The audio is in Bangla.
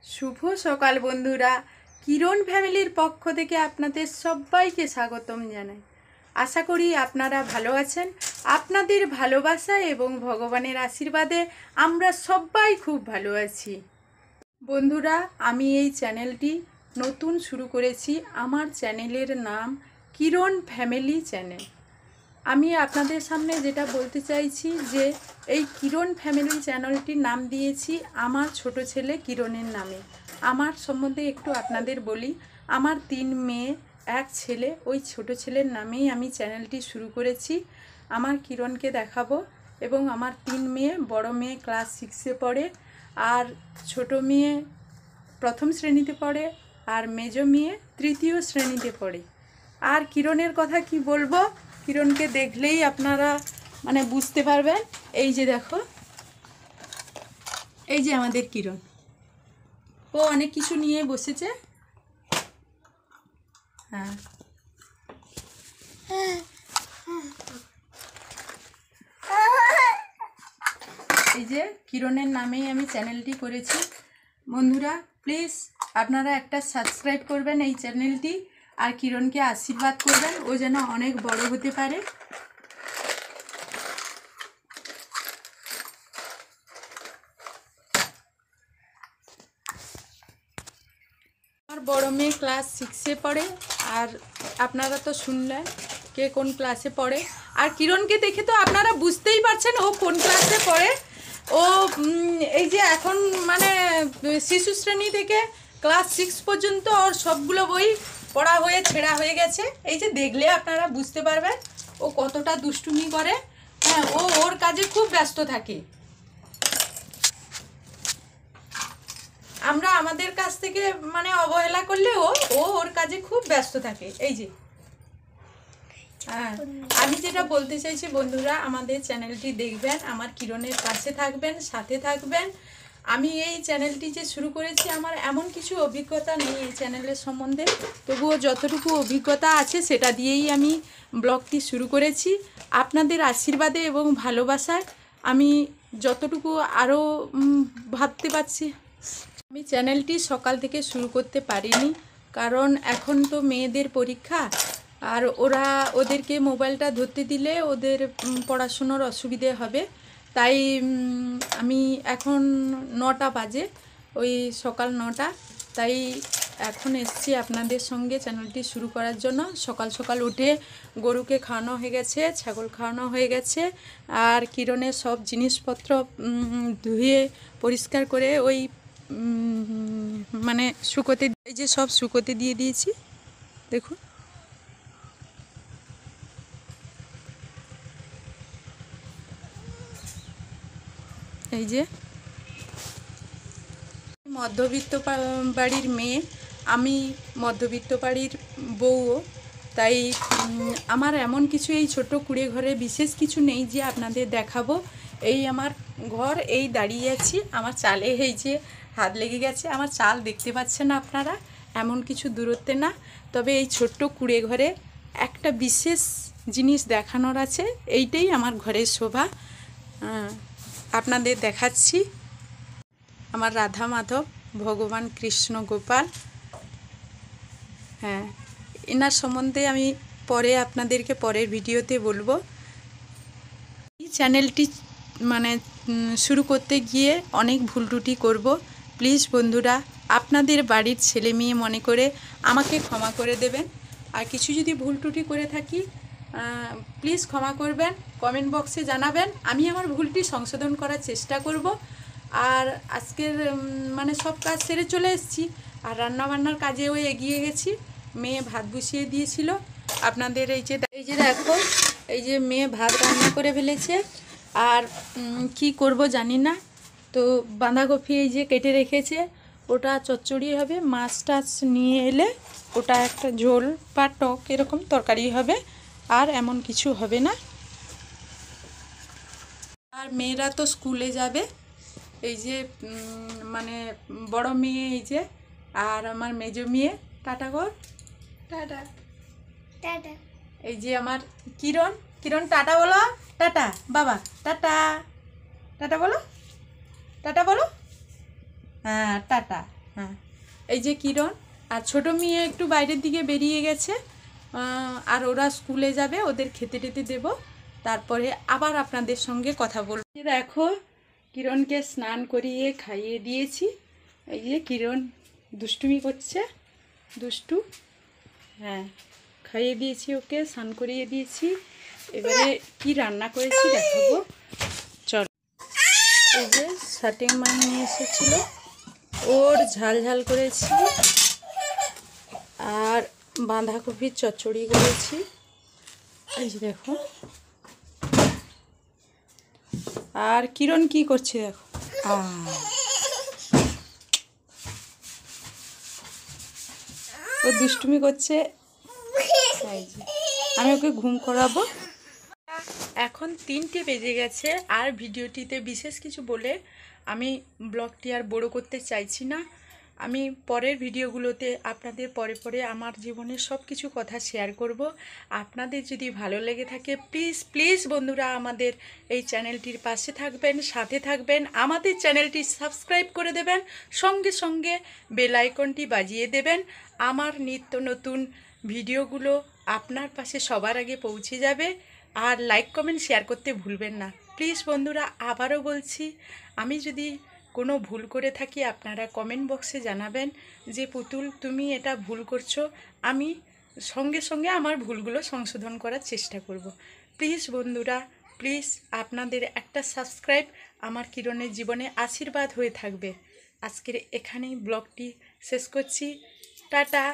শুভ সকাল বন্ধুরা, কিরণ ফ্যামিলির পক্ষ থেকে আপনাদের সবাইকে স্বাগতম জানাই। আশা করি আপনারা ভালো আছেন। আপনাদের ভালোবাসা এবং ভগবানের আশীর্বাদে আমরা সবাই খুব ভালো আছি। বন্ধুরা, আমি এই চ্যানেলটি নতুন শুরু করেছি। আমার চ্যানেলের নাম কিরণ ফ্যামিলি চ্যানেল। আমি আপনাদের সামনে যেটা বলতে চাইছি যে এই কিরণ ফ্যামিলি চ্যানেলটির নাম দিয়েছি আমার ছোট ছেলে কিরণের নামে। আমার সম্বন্ধে একটু আপনাদের বলি। আমার 3 মেয়ে 1 ছেলে, ওই ছোট ছেলের নামেই আমি চ্যানেলটি শুরু করেছি। আমার কিরণকে দেখাবো এবং আমার 3 মেয়ে, বড় মেয়ে ক্লাস 6-এ পড়ে, আর ছোট মেয়ে প্রথম শ্রেণীতে পড়ে, আর মেজো মেয়ে 3য় শ্রেণীতে পড়ে। আর কিরণের কথা কি বলবো, কিরণকে দেখলেই আপনারা বুঝতে পারবেন। এই যে দেখো, এই যে আমাদের কিরণ, ও অনেক কিছু নিয়ে বসেছে। হ্যাঁ, এই যে কিরণের নামেই আমি চ্যানেলটি করেছি। বন্ধুরা, প্লিজ আপনারা একটা সাবস্ক্রাইব করবেন এই চ্যানেলটি, আর কিরণকে আশীর্বাদ করবেন, ও যেন অনেক বড় হতে পারে। আমার বড় মেয়ে ক্লাস 6-এ পড়ে, আর আপনারা তো শুনলেন কে কোন ক্লাসে পড়ে। আর কিরণকে দেখে তো আপনারা বুঝতেই পারছেন ও কোন ক্লাসে পড়ে। ও এই যে এখন শিশু শ্রেণী থেকে ক্লাস 6 পর্যন্ত ওর সবগুলো বই পড়া হয়ে ছেঁড়া হয়ে গেছে। এই যে দেখলে আপনারা বুঝতে পারবেন ও কতটা দুষ্টুমি করে। হ্যাঁ, ও ওর কাজে খুব ব্যস্ত থাকে। আমরা আমাদের কাছ থেকে অবহেলা করলে ও ওর কাজে খুব ব্যস্ত থাকে। এই যে হ্যাঁ, আমি যেটা বলতে চাইছি বন্ধুরা, আমাদের চ্যানেলটি দেখবেন, আমার কিরণের পাশে থাকবেন, সাথে থাকবেন। আমি এই চ্যানেলটি যে শুরু করেছি, আমার এমন কিছু অভিজ্ঞতা নেই এই চ্যানেলের সম্বন্ধে, তবুও যতটুকু অভিজ্ঞতা আছে সেটা দিয়েই আমি ব্লগটি শুরু করেছি। আপনাদের আশীর্বাদে এবং ভালোবাসায় আমি যতটুকু আরও ভাবতে পারছি। আমি চ্যানেলটি সকাল থেকে শুরু করতে পারিনি, কারণ এখন তো মেয়েদের পরীক্ষা, আর ওদেরকে মোবাইলটা ধরতে দিলে ওদের পড়াশুনোর অসুবিধে হবে। তাই আমি এখন 9টা বাজে, ওই সকাল 9টা, তাই এখন এসছি আপনাদের সঙ্গে চ্যানেলটি শুরু করার জন্য। সকাল সকাল উঠে গরুকে খাওয়ানো হয়ে গেছে, ছাগল খাওয়ানো হয়ে গেছে, আর কিরণের সব জিনিসপত্র ধুয়ে পরিষ্কার করে ওই শুকোতে, এই যে সব শুকোতে দিয়ে দিয়েছি। দেখুন, এই যে মধ্যবিত্ত বাড়ির মেয়ে, আমি মধ্যবিত্ত বাড়ির বউও, তাই আমার এমন কিছু এই ছোট কুঁড়ে ঘরে বিশেষ কিছু নেই যে আপনাদের দেখাবো। এই আমার ঘর, এই দাঁড়িয়ে আছি, আমার চালে এই যে হাত লেগে গেছে। আমার চাল দেখতে পাচ্ছেন না আপনারা, এমন কিছু দূরত্বে না। তবে এই ছোট্ট কুঁড়ে ঘরে একটা বিশেষ জিনিস দেখানোর আছে, এইটাই আমার ঘরের শোভা। আপনাদের দেখাচ্ছি। আমার রাধা মাধব, ভগবান কৃষ্ণ গোপাল, হ্যাঁ, এনার সম্বন্ধে আমি পরে আপনাদেরকে পরের ভিডিওতে বলবো। এই চ্যানেলটি শুরু করতে গিয়ে অনেক ভুল ত্রুটি করব। প্লিজ বন্ধুরা, আপনাদের বাড়ির ছেলে মেয়ে মনে করে আমাকে ক্ষমা করে দেবেন। আর কিছু যদি ভুল ত্রুটি করে থাকি, প্লিজ ক্ষমা করবেন, কমেন্ট বক্সে জানাবেন, আমি আমার ভুলটি সংশোধন করার চেষ্টা করব। আর আজকের সব কাজ সেরে চলে এসেছি, আর রান্নাবান্নার কাজেও এগিয়ে গেছি। মেয়ে ভাত বসিয়ে দিয়েছিল। আপনাদের এই যে দেখো, এই যে মেয়ে ভাত রান্না করে ফেলেছে। আর কি করব জানি না, তো বাঁধাকপি এই যে কেটে রেখেছে, ওটা চচ্চড়ি হবে। মাছ টাছ নিয়ে এলে ওটা একটা ঝোল বা টক এরকম তরকারি হবে, আর এমন কিছু হবে না। আর মেয়েরা তো স্কুলে যাবে। এই যে বড় মেয়ে এই যে, আর আমার মেজো মেয়ে। টাটা কর, টাটা টাটা। এই যে আমার কিরণ, কিরণ টাটা বলো, টাটা বাবা, টাটা টাটা বলো, টাটা বলো, হ্যাঁ টাটা। হ্যাঁ, এই যে কিরণ আর ছোট মেয়ে একটু বাইরের দিকে বেরিয়ে গেছে, আর ওরা স্কুলে যাবে, ওদের খেতে টেতে দেবো, তারপরে আবার আপনাদের সঙ্গে কথা বলবো। দেখো কিরণকে স্নান করিয়ে খাইয়ে দিয়েছি। এই যে কিরণ দুষ্টুমি করছে, দুষ্টু। হ্যাঁ, খাইয়ে দিয়েছি, ওকে স্নান করিয়ে দিয়েছি। এবারে কি রান্না করেছি দেখাবো, চল। এই যে সাটিং মাছ নিয়ে এসেছিলো, ওর ঝাল ঝাল করেছি, আর বাঁধাকপির চচ্চড়ি করেছি। এই যে দেখো, আর কিরণ কি করছে দেখো, ও দুষ্টুমি করছে। এই যে আমি ওকে ঘুম করাবো। এখন 3টে বেজে গেছে, আর ভিডিওটিতে বিশেষ কিছু বলে আমি ব্লগটি আর বড় করতে চাইছি না। আমি পরের ভিডিওগুলোতে আপনাদের পরে পরে আমার জীবনের সব কিছু কথা শেয়ার করব। আপনাদের যদি ভালো লেগে থাকে প্লিজ প্লিজ বন্ধুরা আমাদের এই চ্যানেলটির পাশে থাকবেন, সাথে থাকবেন, আমাদের চ্যানেলটি সাবস্ক্রাইব করে দেবেন, সঙ্গে সঙ্গে বেল আইকনটি বাজিয়ে দেবেন। আমার নিত্য নতুন ভিডিওগুলো আপনার পাশে সবার আগে পৌঁছে যাবে। আর লাইক কমেন্ট শেয়ার করতে ভুলবেন না প্লিজ বন্ধুরা। আবারও বলছি, আমি যদি কোনো ভুল করে থাকি আপনারা কমেন্ট বক্সে জানাবেন যে পুতুল তুমি এটা ভুল করছো, আমি সঙ্গে সঙ্গে আমার ভুলগুলো সংশোধন করার চেষ্টা করব। প্লিজ বন্ধুরা প্লিজ, আপনাদের একটা সাবস্ক্রাইব আমার কিরণের জীবনে আশীর্বাদ হয়ে থাকবে। আজকের এখানেই ব্লগটি শেষ করছি, টাটা।